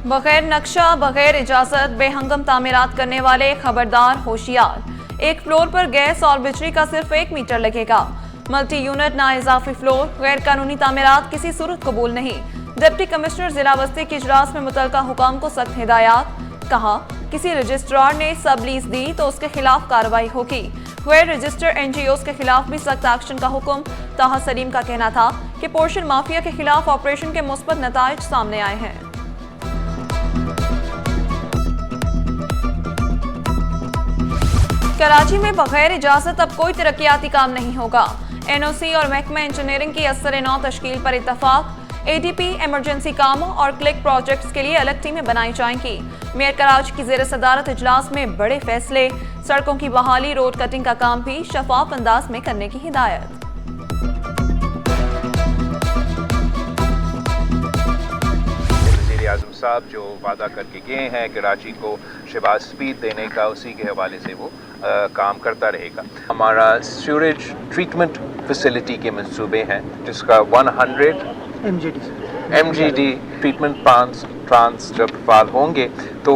बगैर नक्शा बगैर इजाजत बेहंगम तामीरात करने वाले खबरदार होशियार। एक फ्लोर पर गैस और बिजली का सिर्फ 1 मीटर लगेगा। मल्टी यूनिट ना इजाफी फ्लोर, गैर कानूनी तामीरात किसी सूरत कबूल नहीं। डिप्टी कमिश्नर जिला बस्ती के इजलास में मुतल्लिका हुकाम को सख्त हिदायत। कहा किसी रजिस्ट्रार ने सब लीज दी तो उसके खिलाफ कार्रवाई होगी। गैर रजिस्टर NGOs के खिलाफ भी सख्त एक्शन का हुक्म। ताहा सलीम का कहना था कि पोर्शन माफिया के खिलाफ ऑपरेशन के मुस्बत नताइज सामने आए हैं। कराची में बगैर इजाजत अब कोई तरक्याती काम नहीं होगा। NOC और महकमा इंजीनियरिंग की असर नौ तश्कील पर इत्तफाक। ADP इमरजेंसी कामों और क्लिक प्रोजेक्ट्स के लिए अलग टीमें बनाई जाएंगी। मेयर कराची की ज़ेर सदारत इजलास में बड़े फैसले। सड़कों की बहाली, रोड कटिंग का काम भी शफाफ अंदाज में करने की हिदायत। आज़म साहब जो वादा करके गए हैं कराची को शहबाज स्पीड देने का, उसी के हवाले से वो काम करता रहेगा। हमारा सीवरेज ट्रीटमेंट फैसिलिटी के मंसूबे हैं जिसका 100 MGD ट्रीटमेंट प्लांट्स जब फाल होंगे तो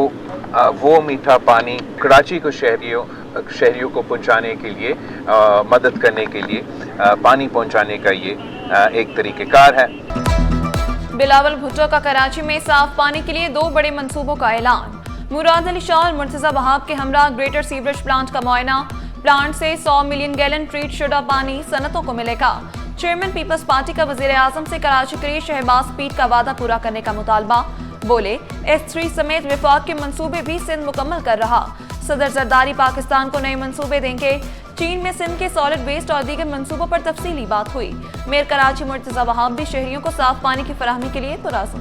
वो मीठा पानी कराची को शहरियों को पहुंचाने के लिए, मदद करने के लिए पानी पहुंचाने का ये एक तरीक़ेकार है। बिलावल भुट्टो का कराची में साफ पानी के लिए 2 बड़े मंसूबों का ऐलान। मुराद अली शाह और मुर्तजा वहाब के हमरा ग्रेटर सीवरेज प्लांट का मुआयना। प्लांट से 100 मिलियन गैलन ट्रीट शुदा पानी सनतों को मिलेगा। चेयरमैन पीपल्स पार्टी का वजीर आजम से कराची के लिए शहबाज स्पीड का वादा पूरा करने का मुतालबा। बोले S3 समेत विफाक के मंसूबे भी सिंध मुकम्मल कर रहा। सदर जरदारी पाकिस्तान को नए मंसूबे देंगे। चीन में सिंध के सॉलिड वेस्ट और दीगर मंसूबों पर तफसीली बात हुई। मेयर कराची मुर्तजा वहाब भी शहरियों को साफ पानी की फराहमी के लिए पुरअज़्म।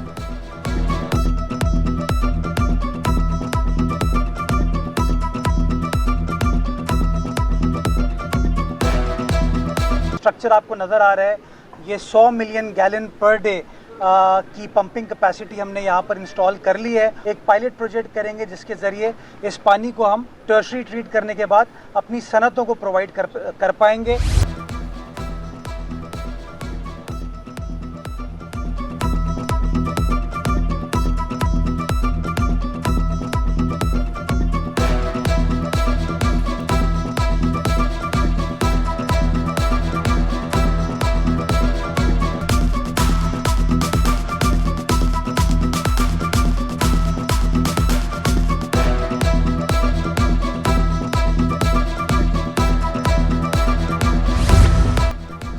स्ट्रक्चर आपको नज़र आ रहा है, ये 100 मिलियन गैलन पर डे की पंपिंग कैपेसिटी हमने यहाँ पर इंस्टॉल कर ली है। एक पायलट प्रोजेक्ट करेंगे जिसके ज़रिए इस पानी को हम टर्शरी ट्रीट करने के बाद अपनी सनतों को प्रोवाइड कर पाएंगे।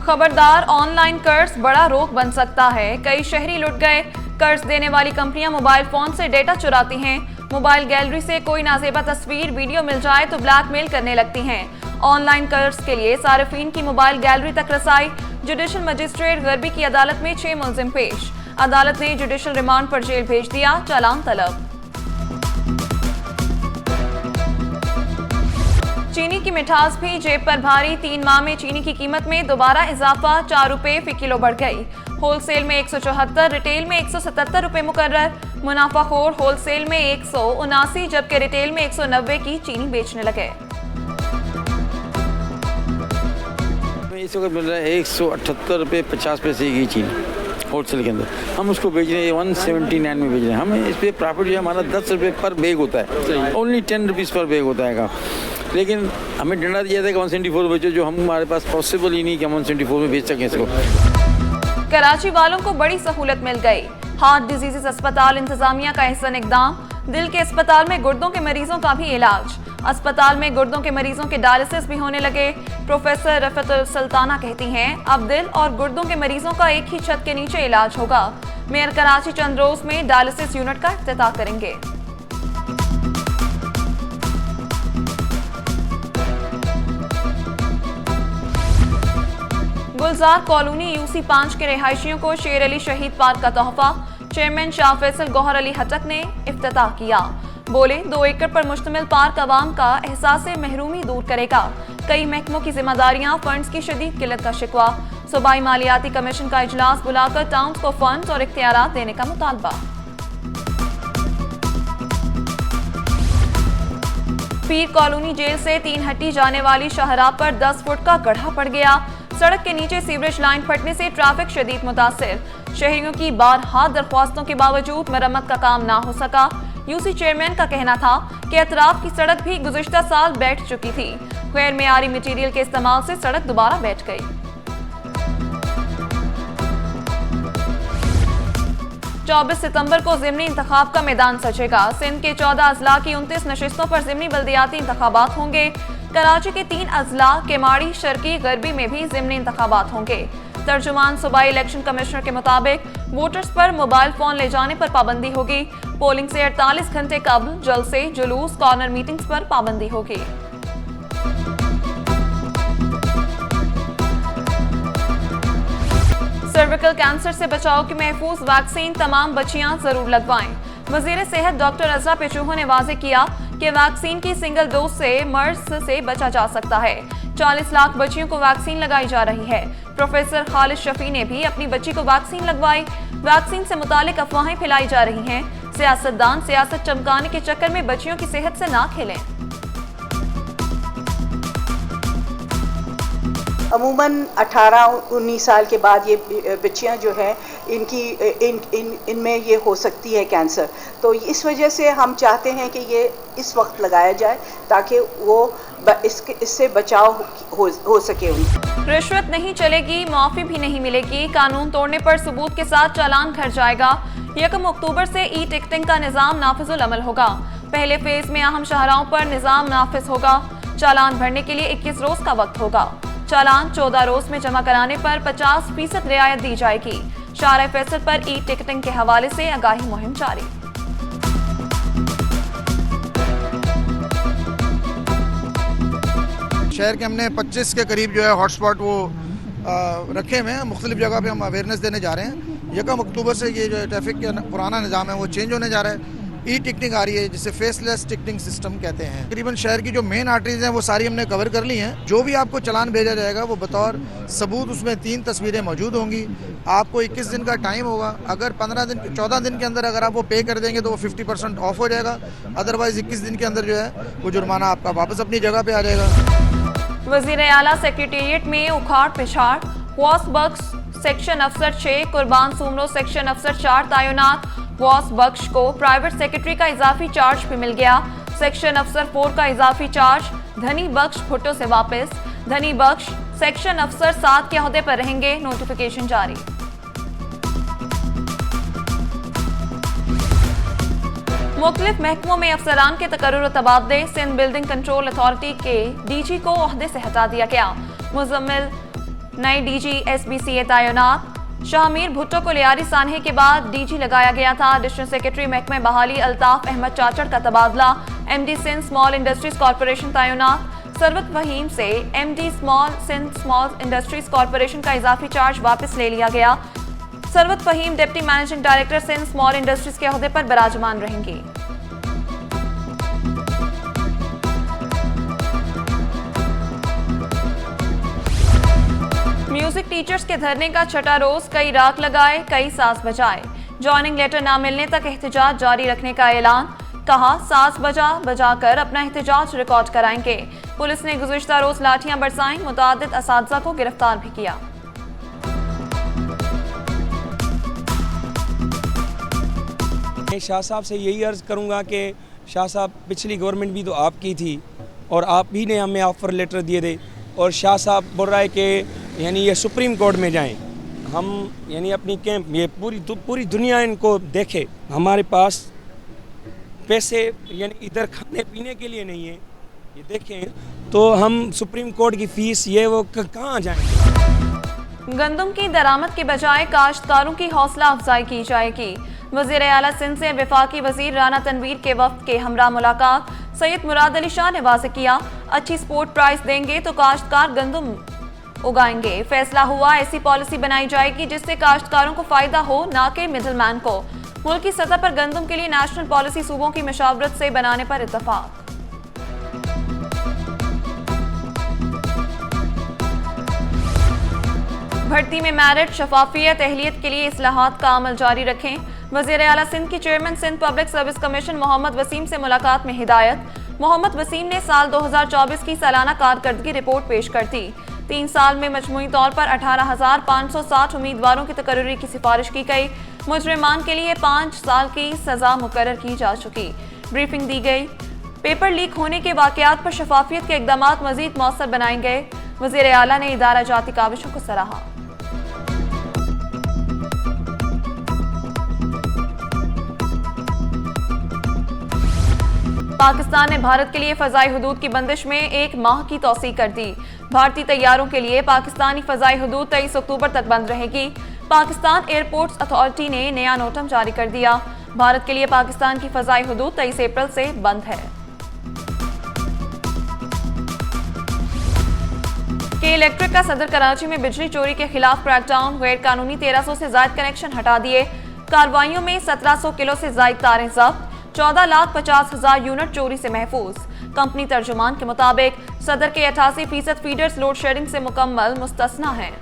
खबरदार, ऑनलाइन कर्ज बड़ा रोक बन सकता है। कई शहरी लुट गए। कर्ज देने वाली कंपनियां मोबाइल फोन से डेटा चुराती हैं। मोबाइल गैलरी से कोई नाजेबा तस्वीर वीडियो मिल जाए तो ब्लैकमेल करने लगती हैं। ऑनलाइन कर्ज के लिए सार्फिन की मोबाइल गैलरी तक रसाई। जुडिशल मजिस्ट्रेट गरबी की अदालत में 6 मुलजिम पेश। अदालत ने जुडिशल रिमांड पर जेल भेज दिया। चालान तलब। चीनी की मिठास भी जेब पर भारी। 3 माह में चीनी की कीमत में दोबारा इजाफा। 4 रुपए फी किलो बढ़ गई। होलसेल में 174, रिटेल में 177 रुपए मुकर्रर। मुनाफाखोर होलसेल में 179 जबकि रिटेल में 190 की चीनी बेचने लगे। इस वक्त मिल रहा है 178 रुपये 50 पैसे की चीनी होलसेल के अंदर। हम उसको बेच रहे हैं 179 में बेच रहे हैं। हमें इस पर प्रॉफिट जो है हमारा 10 रुपये पर बैग होता है। ओनली 10 रुपीज़ पर बैग होता है। लेकिन हमें डंडा दिया था कि 174 बेचो, जो हमारे पास पॉसिबल ही नहीं कि हम 174 में बेच सकें इसको। कराची वालों को बड़ी सहूलत मिल गई। हार्ट डिजीजेस अस्पताल इंतजामिया का अहसन इकदाम। दिल के अस्पताल में गुर्दों के मरीजों का भी इलाज। अस्पताल में गुर्दों के मरीजों के डायलिसिस भी होने लगे। प्रोफेसर रफत सुल्ताना कहती हैं अब दिल और गुर्दों के मरीजों का एक ही छत के नीचे इलाज होगा। मेयर कराची चंद रोज में डायलिसिस यूनिट का इफ्तिताह करेंगे। गुलजार कॉलोनी UC 5 के रिहायशियों को शेर अली शहीद पार्क का तोहफा। चेयरमैन शाह फैसल गौहर अली हटक ने इफ्तिताह किया। बोले 2 एकड़ पर मुश्तमिल पार्क अवाम का एहसास महरूमी दूर करेगा। कई महकमों की जिम्मेदारियां, फंड्स की शदीद किल्लत का शिकवा। सूबाई मालियाती कमीशन का इजलास बुलाकर टाउन्स को फंड्स और इख्तियारात देने का मुतालबा। पीर कॉलोनी जेल से 3 हट्टी जाने वाली शाहराह पर 10 फुट का गड्ढा पड़ गया। सड़क के नीचे सीवरेज लाइन फटने से ट्रैफिक शदीद मुतासिर। शहरियों की बारहा दरख्वास्तों के बावजूद मरम्मत का काम ना हो सका। यूसी चेयरमैन का कहना था कि अतराफ की सड़क भी गुज़िश्ता साल बैठ चुकी थी। गैर मेयारी मटीरियल के इस्तेमाल से सड़क दोबारा बैठ गई। 24 सितंबर को ज़िमनी इंतखाब का मैदान सजेगा। सिंध के 14 अजला की 29 नशिस्तों पर ज़िमनी बल्दियाती इंतखाबात होंगे। कराची के 3 अजला केमाड़ी, शर्की, गरबी में भी ज़िमनी इंतखाबात होंगे। तर्जुमान सूबाई इलेक्शन कमिश्नर के मुताबिक वोटर्स पर मोबाइल फोन ले जाने पर पाबंदी होगी। पोलिंग से 48 घंटे कबल जलसे, जुलूस, कॉर्नर मीटिंग्स पर पाबंदी होगी। सर्विकल कैंसर से बचाव की महफूज वैक्सीन तमाम बच्चियां जरूर लगवाएं। वजीर सेहत डॉक्टर अजरा पेचूहो ने वाजे किया कि वैक्सीन की सिंगल डोज से मर्ज से बचा जा सकता है। 40 लाख बच्चियों को वैक्सीन लगाई जा रही है। प्रोफेसर खालिद शफी ने भी अपनी बच्ची को वैक्सीन लगवाई। वैक्सीन से मुतालिक अफवाहें फैलाई जा रही हैं। सियासतदान सियासत चमकाने के चक्कर में बच्चियों की सेहत से ना खेलें। अमूमन 18-19 साल के बाद ये बच्चियां जो हैं इनमें ये हो सकती है कैंसर। तो इस वजह से हम चाहते हैं कि ये इस वक्त लगाया जाए ताकि वो इससे बचाव हो सके उनको। रिश्वत नहीं चलेगी, मुआफी भी नहीं मिलेगी। कानून तोड़ने पर सबूत के साथ चालान घर जाएगा। 1 अक्टूबर से ई टिकटिंग का निज़ाम नाफिजुल अमल होगा। पहले फेज में अहम शाहराहों पर निज़ाम नाफिज होगा। चालान भरने के लिए 21 रोज का वक्त होगा। चालान 14 रोज में जमा कराने पर 50% रियायत दी जाएगी। शारा फैसल पर ई टिकटिंग के हवाले से आगाही मुहिम जारी। शहर के हमने 25 के करीब जो है हॉटस्पॉट वो रखे हुए हैं। मुख्तलिफ जगह पे हम अवेयरनेस देने जा रहे हैं। 1 अक्टूबर से ये जो ट्रैफिक का पुराना निज़ाम है वो चेंज होने जा रहा है। ई टिकटिंग आ रही है जिसे फेसलेस टिकटिंग सिस्टम कहते हैं। तकरीबन शहर की जो मेन आर्टरीज हैं वो सारी हमने कवर कर ली हैं। जो भी आपको चालान भेजा जाएगा वो बतौर सबूत उसमें 3 तस्वीरें मौजूद होंगी। आपको 21 दिन का टाइम होगा। अगर 14 दिन के अंदर अगर आप वो पे कर देंगे तो वो 50% ऑफ हो जाएगा। अदरवाइज 21 दिन के अंदर जो है वो जुर्माना आपका वापस अपनी जगह पे आ जाएगा। वजीर आला सेक्रेटेरिएट में उखाड़ पिछाड़। वॉस बख्श सेक्शन अफसर 6, कुर्बान सुमरो सेक्शन अफसर 4 तैनात। वॉस बख्श को प्राइवेट सेक्रेटरी का इजाफी चार्ज भी मिल गया। सेक्शन अफसर 4 का इजाफी चार्ज धनी बख्श भुट्टो से वापस। धनी बख्श सेक्शन अफसर 7 के ओहदे पर रहेंगे। नोटिफिकेशन जारी। मुख्तलिफ महकमों में अफसरान के तकर्रुर तबादले। सिंध बिल्डिंग कंट्रोल अथॉरिटी के डीजी को ओहदे से हटा दिया गया। मुजम्मिल नए डीजी SBCA तैनात। शाहमीर भुट्टो को लियारी सानहे के बाद डीजी लगाया गया था। एडिशनल सेक्रेटरी महकमे बहाली अल्ताफ अहमद चाचड़ का तबादला। MD Sindh small industries corporation तैनात। सरवत वहीम से MD Sindh small industries corporation का इजाफी चार्ज वापस ले लिया गया। Sarwat Waheem deputy managing director Sindh small industries के ओहदे पर बराजमान रहेंगी। म्यूजिक टीचर्स के धरने का 6ठा रोज। कई राग लगाए, कई साज बजाए। ज्वाइनिंग लेटर ना मिलने तक एहतजाज जारी रखने का ऐलान। कहा साज बजाकर अपना एहतजाज रिकॉर्ड कराएंगे। पुलिस ने गुज़िश्ता रोज लाठियां बरसाईं। मुतादिद असातिज़ा को गिरफ्तार भी किया। शाह साहब से यही अर्ज़ करूंगा कि शाह साहब पिछली गवर्नमेंट भी तो आपकी थी और आप ही ने हमें ऑफर लेटर दिए थे। और शाह साहब बोल रहा है कि यानी ये सुप्रीम कोर्ट में जाएं। हम यानी अपनी कैंप ये पूरी दुनिया इनको देखे। हमारे पास पैसे यानी इधर खाने पीने के लिए नहीं है। ये देखें तो हम सुप्रीम कोर्ट की फ़ीस ये वो कहाँ जाएं। गंदम की दरामद के बजाय काश्तकारों की हौसला अफजाई की जाएगी। वज़ीर आला सिंध से वफाकी वज़ीर राना तनवीर के वफ्द के हमरा मुलाकात। सैयद मुराद अली शाह ने वाज़े किया अच्छी सपोर्ट प्राइस देंगे तो काश्तकार गंदम उगाएंगे। फैसला हुआ ऐसी पॉलिसी बनाई जाएगी जिससे काश्तकारों को फायदा हो, ना कि मिडल मैन को। मुल्क की सतह पर गंदम के लिए नेशनल पॉलिसी सूबों की मशावरत से बनाने पर इत्तफाक। भर्ती में मेरिट, शफाफियत, अहलियत के लिए इस्लाहात का अमल जारी रखें। वज़ीर आला सिंध की chairman Sindh public service commission Mohammad Waseem से मुलाकात में हिदायत। मोहम्मद वसीम ने साल 2024 की सालाना कारकर्दगी रिपोर्ट पेश कर दी। 3 साल में मजमूई तौर पर 18,560 उम्मीदवारों की तकर्री की सिफारिश की गई। मुजरिमान के लिए 5 साल की सजा मुकर्रर की जा चुकी। ब्रीफिंग दी गई। पेपर लीक होने के वाकयात पर शफाफियत के इकदाम मजीद मौसर बनाए गए। वज़ीर आला ने इदारा जाती काविशों को सराहा। पाकिस्तान ने भारत के लिए फजाई हुदूद की बंदिश में 1 माह की तौसीक कर दी। भारतीय तैयारों के लिए पाकिस्तानी फजाई हुदूद 23 अक्टूबर तक बंद रहेगी। पाकिस्तान एयरपोर्ट्स अथॉरिटी ने नया नोटम जारी कर दिया। भारत के लिए पाकिस्तान की फजाई हुदूद 23 अप्रैल से बंद है। के इलेक्ट्रिक का सदर कराची में बिजली चोरी के खिलाफ क्रैकडाउन। गैर कानूनी 1300 से ज्यादा कनेक्शन हटा दिए। कार्रवाइयों में 1700 किलो से ज्यादा तारें जब्त। 14,50,000 यूनिट चोरी से महफूज। कंपनी तर्जुमान के मुताबिक सदर के 88% फीडर्स लोड शेडिंग से मुकम्मल मुस्तस्ना हैं।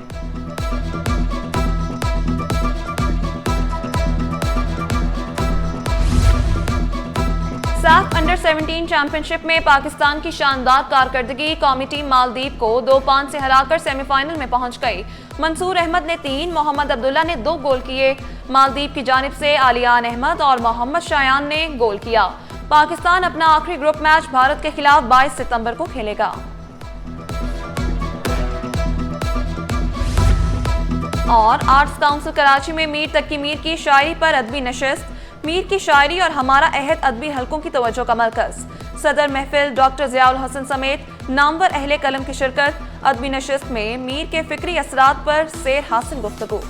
साफ अंडर 17 चैंपियनशिप में पाकिस्तान की शानदार कारकर्दगी। कौमी टीम मालदीव को 2-5 से हराकर सेमीफाइनल में पहुंच गई। मंसूर अहमद ने 3, मोहम्मद अब्दुल्ला ने 2 गोल किए। मालदीव की जानिब से आलियान अहमद और मोहम्मद शायान ने गोल किया। पाकिस्तान अपना आखिरी ग्रुप मैच भारत के खिलाफ 22 सितंबर को खेलेगा। और आर्ट्स काउंसिल कराची में मीर तकी मीर की शायरी पर अदबी नशिस्त। मीर की शायरी और हमारा अहद अदबी हलकों की तवज्जो का मरकज। सदर महफिल डॉक्टर ज़ियाउल हसन समेत नामवर अहले कलम की शिरकत। अदबी नशिस्त में मीर के फिक्री असरात पर सेर हासिल गुफ्तगू।